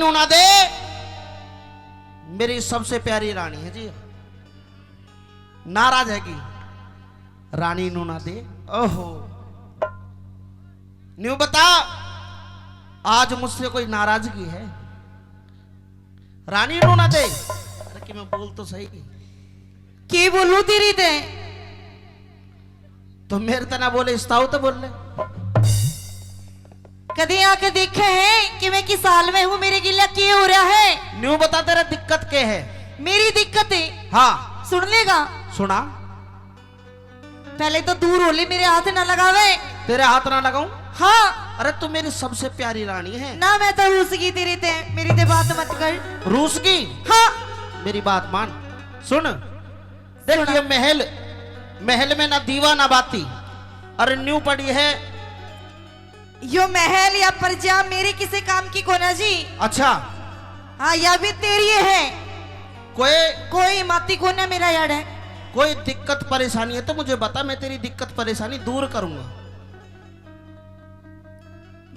नू ना दे। मेरी सबसे प्यारी रानी है जी, नाराज है कि रानी नू ना दे। ओहो न्यू बता, आज मुझसे कोई नाराजगी है? रानी नू ना दे। अरे कि मैं बोल तो सही की बोलू तेरी ते तो मेरे तना बोले इस्ताऊ तो बोल ले। कभी आके देखे हैं कि मैं किस हाल में हूँ, मेरे गिला क्या हो रहा है? न्यू बता तेरा दिक्कत क्या है? मेरी दिक्कत है, हाँ सुन लेगा? सुना। पहले तो दूर हो ले, मेरे हाथ ना लगावे। तेरे हाथ ना लगाऊं? हाँ। अरे तू मेरी सबसे प्यारी रानी है ना मैं तो रूस की तेरी ते, मेरी ते बात मत कर। रूस की? हाँ। मेरी बात मान, सुन। देख ये महल में ना दीवा ना बाती। अरे न्यू पड़ी है यो महल या प्रजा मेरे किसी काम की कोना जी। अच्छा हाँ, या भी तेरी है। कोई माती कोना मेरा यार है। कोई दिक्कत परेशानी है तो मुझे बता, मैं तेरी दिक्कत परेशानी दूर करूंगा।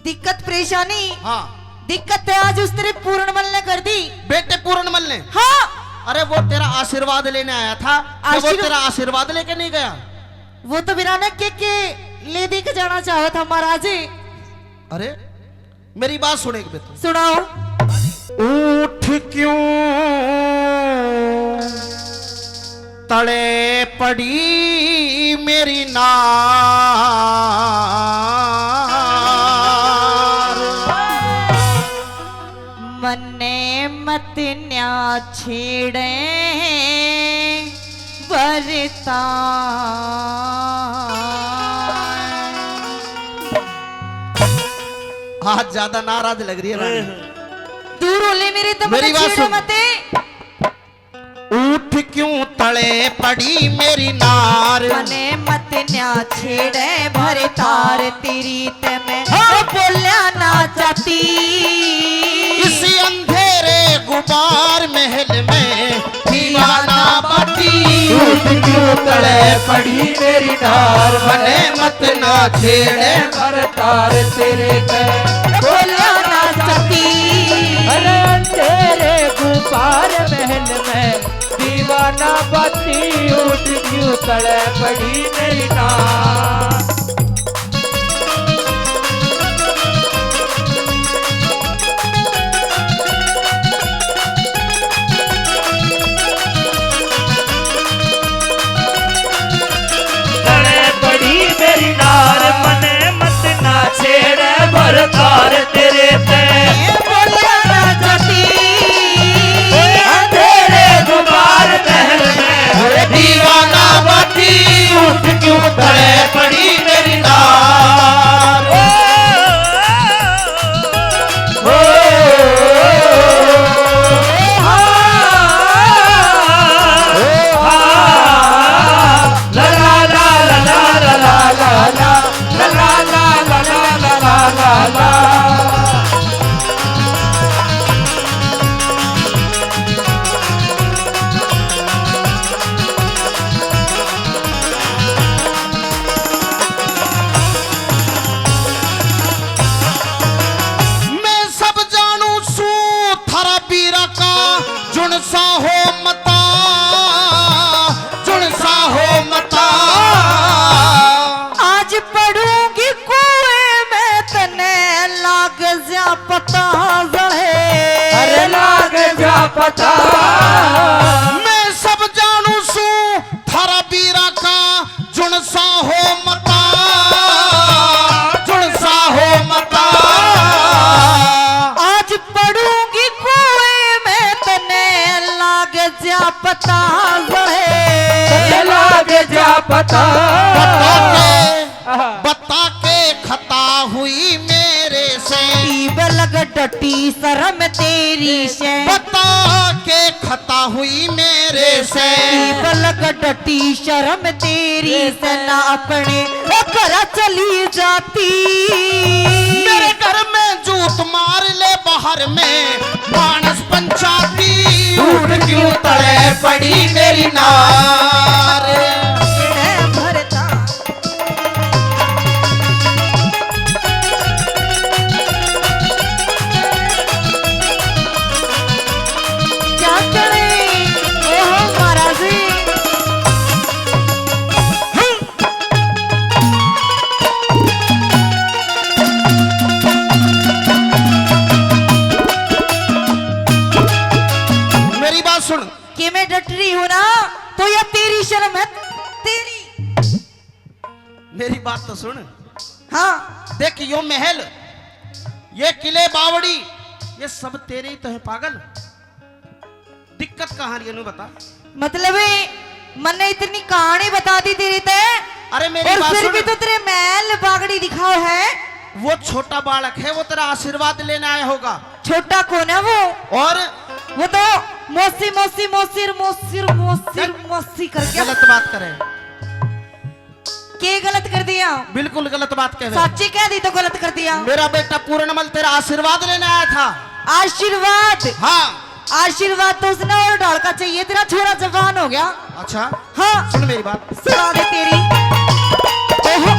दिक्कत परेशानी? हाँ दिक्कत है आज उस तेरे पूर्णमल ने कर दी। बेटे पूर्णमल ने? हाँ। अरे वो तेरा आशीर्वाद लेने आया था, वो तेरा आशीर्वाद लेके नहीं गया? वो तो बिना ना के ले दे के जाना चाहा था महाराज। अरे मेरी बात सुने एक बेटा। सुनाओ। उठ क्यों तड़े पड़ी मेरी नार, मन्ने मत न्या छेड़े बरता। आज ज्यादा नाराज लग रही है रानी। दूर हो ले मेरे तो मेरी बात सुन। मते। उठ क्यों तड़े पड़ी मेरी नार, मने मत न्या छेड़े भरे तार, तेरी ते मैं बोलिया ना चाहती। इसी अंधेरे गुबार महल में दीवाना बाती। उठ क्यों तड़े पड़ी मेरी नार, मने मत ना छेड़े कर तार तेरे पे बोलिया ना चाहती। अरे अंधेरे गुबार महल में दीवाना बाती। उठ क्यों तड़े पड़ी मेरी नार। छेड़े भरतार तेरे पे बोलिया ना चाहती। अंधेरे गुबार महल में दीवाना बाती। उठ क्यों तड़े पड़ी मेरी नार। ला ला ला ला ला ला ला ला सा हो मता, जुन सा हो मता। आज पढ़ूंगी कुएं में तने लाग जा पता जड़े। अरे लाग जा पता। मैं सब जानू सू थारा बीरा का, जुन सा हो मता, जुन सा हो मता। आज पढ़ूंगी कुएं में तने लाग जा पता जड़े। लाग जा पता। बता के खता हुई मेरे से, लग डटी शर्म तेरी से। बता के खता हुई मेरे से, लग डटी शर्म तेरी से। ना अपने घर चली जाती। मेरे घर में जूत मार ले, बाहर में मानस पंचाती। उठ क्यों तड़े पड़ी मेरी नार। कि मैं डट रही हूँ ना, तो यह तेरी शर्म है, तेरी। मेरी बात तो सुन। हाँ, देख यो महल, ये किले बावड़ी, ये सब तेरे ही तो है पागल। दिक्कत कहाँ रही है बता। मतलब मैंने इतनी कहानी बता दी तेरी ते, अरे मेरी और बात फिर सुन। भी तो तेरे महल बागड़ी दिखाओ है। वो छोटा बालक है, वो तेरा आशीर्वाद लेने आया होगा। छोटा कौन है वो? और वो तो मौसी मौसी मौसिर मौसिर मौसिर मौसी करके गलत बात करे, के गलत कर दिया? बिल्कुल गलत बात कह। सच्ची कह दी तो गलत कर दिया। मेरा बेटा पूर्णमल तेरा आशीर्वाद लेने आया था। आशीर्वाद? हाँ। आशीर्वाद तो उसने और डाल का चाहिए, तेरा छोरा जवान हो गया। अच्छा हाँ, सुन मेरी बात। सुना दे तेरी। ओहो,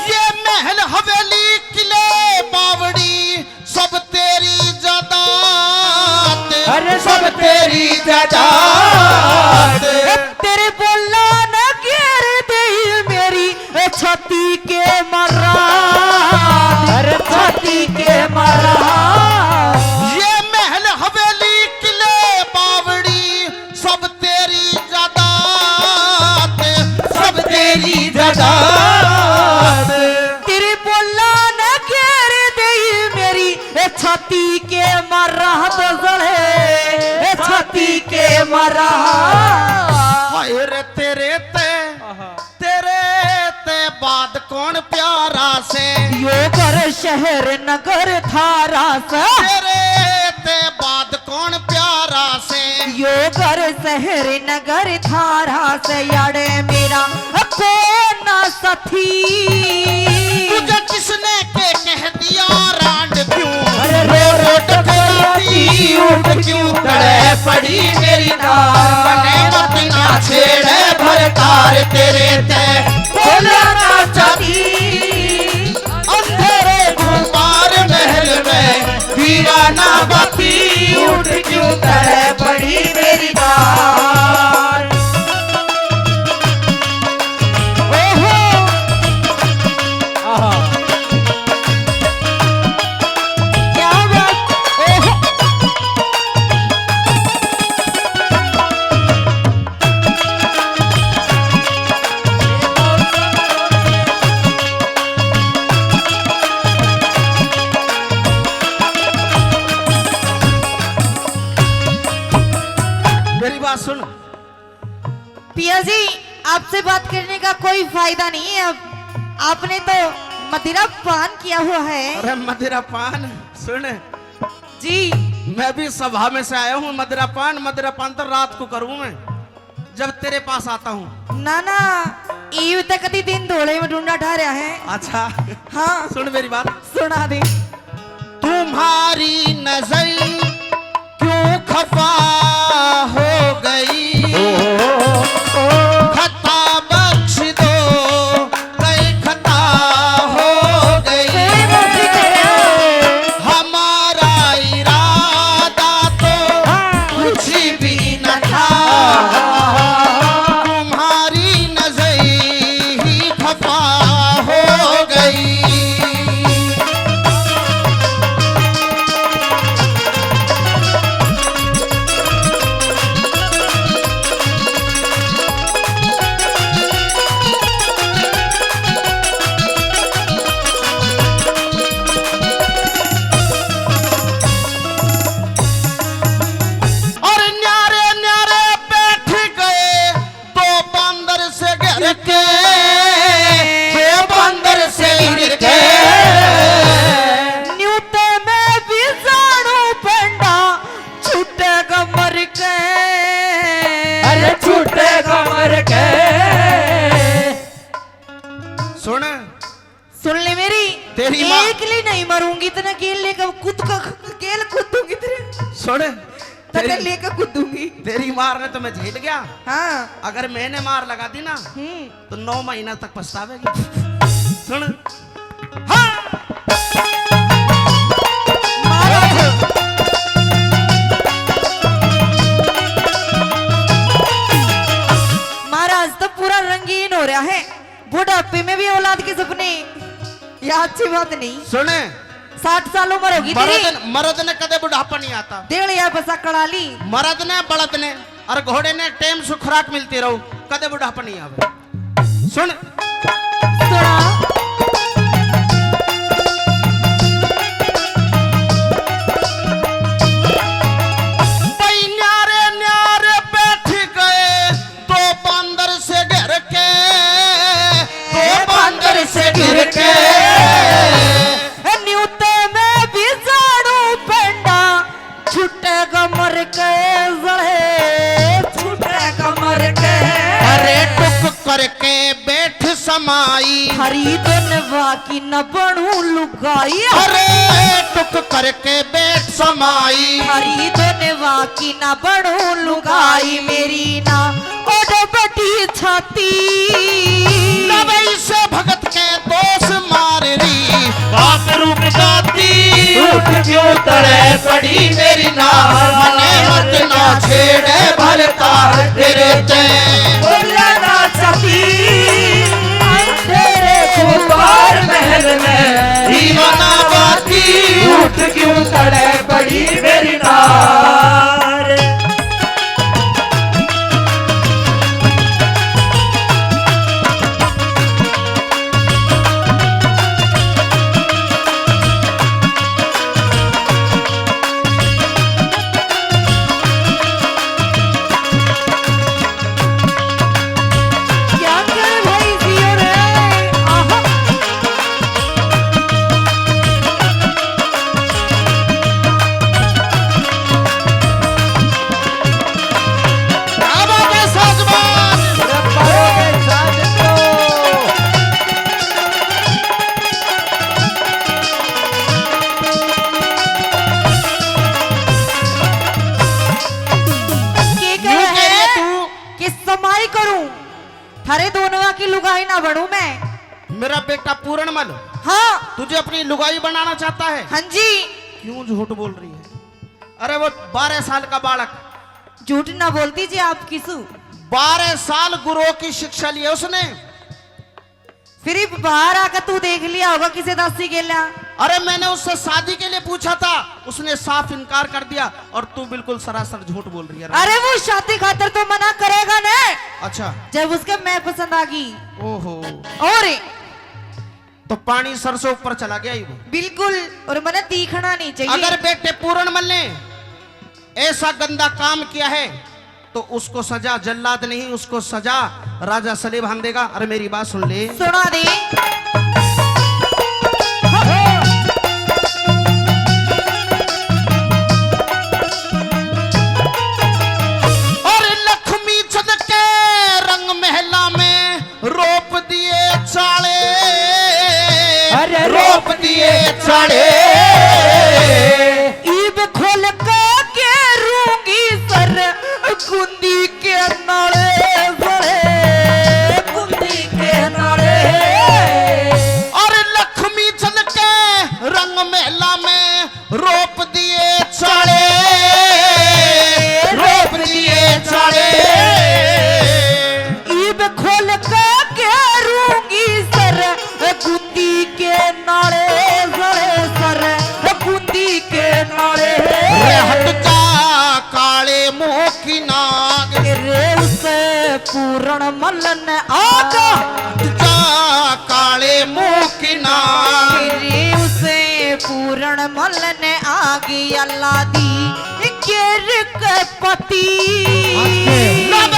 ये महल हवेली किले बावड़ी सब तेरी जादात। अरे सब तेरी जायदाद। तेरे बोला न घेर दे मेरी छाती के मरा, अरे छाती के मारा। ये महल हवेली किले बावड़ी सब तेरी जादात। सब तेरी जायदाद। तेरे बोला न घेर दे मेरी छाती के मरा, तो जड़े छाती के मरा। हाय रे तेरे ते बाद कौन प्यारा से। यो कर शहर नगर थारा से, तेरे ते बाद कौन प्यारा से। यो कर शहर नगर थारा से, यारे मेरा कौन ना साथी। तुझे किसने के कह दिया रांड क्यों। अरे रो रो टकराती उठ क्यों तड़े पड़ी मेरी नार। बने मत ना छेड़े भरतार तेरे ते बोला ना चाहती। अंधेरे कुमार महल में दीवाना बाती उठ क्यों तड़े पड़ी मेरी नार। ओहो, क्या बात। ओहो, मेरी बात सुन। पिया जी, आपसे बात करने का कोई फायदा नहीं है। अब आपने तो मदिरा पान किया हुआ है। अरे मदिरा पान सुन, जी, मैं भी सभा में से आया हूँ। मदिरा पान तो रात को करूँ मैं, जब तेरे पास आता हूँ। ना ना, ईव तक कदी दिन धोले में ढूंढा ठा रहा है। अच्छा हाँ, सुन मेरी बात। सुना दे। तुम्हारी नजर क्यों खफा हो गई। खता बख्श दो, कई खता हो गई। हमारा इरादा तो कुछ भी न था। तुम्हारी नजर ही खफा हो गई। और न्यारे न्यारे बैठ गए दो बंदर से गिर के। दो बंदर से गिर के। न्यूते में भी जानू पंडा छूटे कमर के। अरे छूटे कमर के। सुन सुन ले मेरी, तेरी माँ- एक लिए नहीं मरूंगी, इतना खेल लेकर खेल कूदूंगी तेरे, सुन तने तेरी, लेकर कूदूंगी। तेरी मार ने तो मैं झेल गया। हाँ, अगर मैंने मार लगा दी ना तो 9 महीना तक पछतावेगी। सुन हाँ। महाराज तो पूरा रंगीन हो रहा है। बुढ़ापे में भी औलाद के सपने, यह अच्छी बात नहीं। सुन 60 साल उम्र होगी तेरी। मर्द ने कदे बुढ़ापा नहीं आता। डेढ़ या बसा कड़ाली मर्द ने बड़द ने और घोड़े ने टाइम से खुराक मिलती रहो कदे बुढ़ापा नहीं आवे। सुन सुना न्यारे न्यारे बैठ गए दो बंदर से गिर के, दो बंदर से गिर के न्यूते में भी झाड़ू पेंडा छुटे कमर के जड़े, छुटे कमर के। अरे टुक करके बैठ समाई, खरीदनवा की न बनू लुगाई। अरे टुक करके बैठ समाई, खरीदनवा की न बनू लुगाई। मेरी ना ओड बटी छाती नवई से भगत के दोष मार री बाप रूप गाती उठ क्यों तड़े पड़ी मेरी नार, मने मत ना छेड़े भरता तेरे ते बोला ना सती तेरे कुंवार महल में दीवाना बाती, उठ क्यों तड़े पड़ी मेरी नार। क्या करे भाई जियो रे। आहा क्या बात है साजबान। के यूं कह रही है तू कि समाई करूं थारे दोनों की लुगाई ना बनूं मैं। मेरा बेटा पूर्णमल हाँ तुझे अपनी लुगाई बनाना चाहता है। हाँ जी क्यों झूठ बोल रही है? अरे वो 12 साल का बालक, झूठ ना बोलती जी आप किसू। 12 साल गुरुओं की शिक्षा ली है उसने। फिर बाहर आकर तू देख लिया होगा किसे दासी के लिया। अरे मैंने उससे शादी के लिए पूछा था, उसने साफ इनकार कर दिया और तू बिल्कुल सरासर झूठ बोल रही है। अरे वो शादी खातर तो मना करेगा ना अच्छा जब उसके मैं पसंद आ गई। ओहो और तो पानी सरसों ऊपर चला गया ही वो। बिल्कुल और मने तीखना नहीं चाहिए। अगर बेटे पूर्णमल ने ऐसा गंदा काम किया है तो उसको सजा जल्लाद नहीं, उसको सजा राजा सलीबान देगा। अरे मेरी बात सुन ले। सुना दे। और लक्ष्मी चंद के रंग महला में रोप दिए चाले, अरे रोप दिए चाड़े ईब खोल के रूंगी सर कुंदी के नाले बड़े, कुंदी के नाले। और लक्ष्मी चंद के रंग महला में रोप दिए चाले, रोप दिए चाले। ईब खोल के रूंगी सर कुंदी के नाले बड़े, सर कुंदी के नाले। हट जा काले मुंह की नाग, रे उसे पूर्ण मलन आजा। हट जा काले मुंह की नाग। रे उसे पूर्ण मलन आगी अल्लाह दी केर के पति। नभ